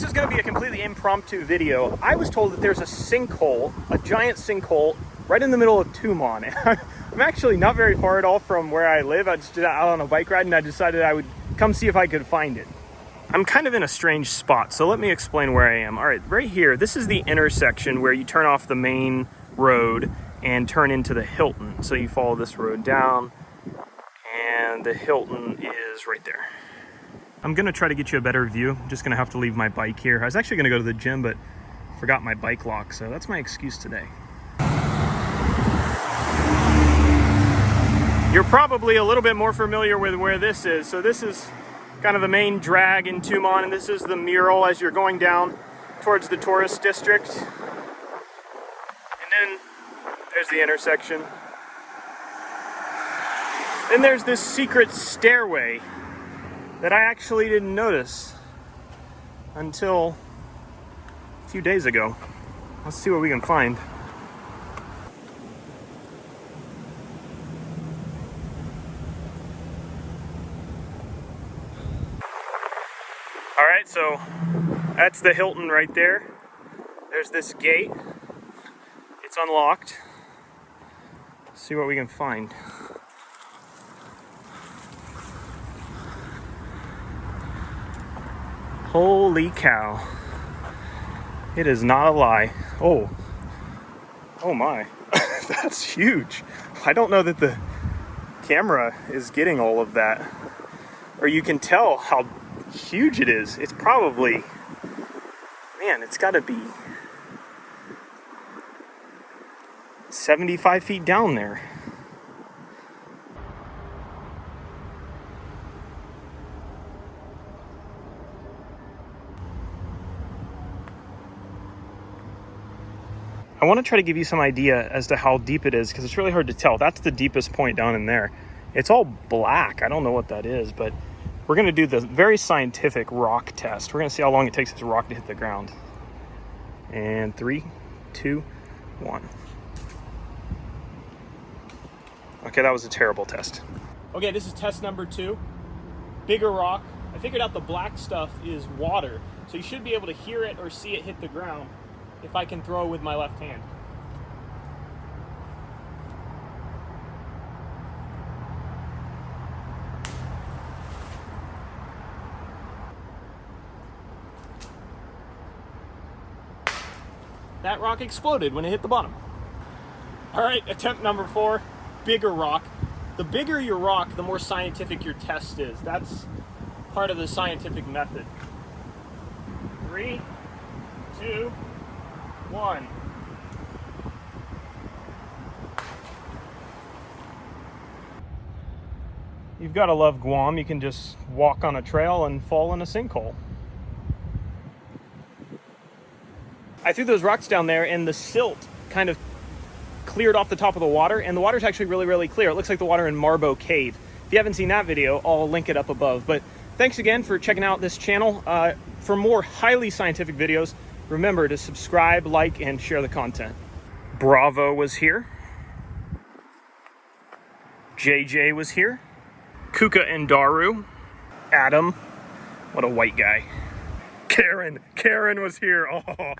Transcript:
this is going to be a completely impromptu video. I was told that there's a sinkhole, a giant sinkhole, right in the middle of Tumon. And I'm actually not very far at all from where I live. I just did out on a bike ride and I decided I would come see if I could find it. I'm kind of in a strange spot, so let me explain where I am. All right, right here, this is the intersection where you turn off the main road and turn into the Hilton. So you follow this road down and the Hilton is right there. I'm gonna try to get you a better view. I'm just gonna have to leave my bike here. I was actually gonna go to the gym, but forgot my bike lock, so that's my excuse today. You're probably a little bit more familiar with where this is. So this is kind of the main drag in Tumon, and this is the mural as you're going down towards the tourist district. And then there's the intersection. Then there's this secret stairway that I actually didn't notice until a few days ago. Let's see what we can find. All right, so that's the Hilton right there. There's this gate. It's unlocked. Let's see what we can find. Holy cow. It is not a lie. Oh my, that's huge. I don't know that the camera is getting all of that, or you can tell how huge it is. It's probably, man, it's gotta be 75 feet down there. I want to try to give you some idea as to how deep it is, because it's really hard to tell. That's the deepest point down in there. It's all black. I don't know what that is, but we're going to do the very scientific rock test. We're going to see how long it takes this rock to hit the ground. And 3, 2, 1. Okay, that was a terrible test. Okay, this is test number 2. Bigger rock. I figured out the black stuff is water, so you should be able to hear it or see it hit the ground if I can throw with my left hand. That rock exploded when it hit the bottom. All right, attempt number 4, bigger rock. The bigger your rock, the more scientific your test is. That's part of the scientific method. 3, 2, 1. You've got to love Guam. You can just walk on a trail and fall in a sinkhole. I threw those rocks down there and the silt kind of cleared off the top of the water, and the water's actually really, really clear. It looks like the water in Marbo Cave. If you haven't seen that video, I'll link it up above. But thanks again for checking out this channel. For more highly scientific videos, remember to subscribe, like, and share the content. Bravo was here. JJ was here. Kuka and Daru. Adam. What a white guy. Karen was here. Oh.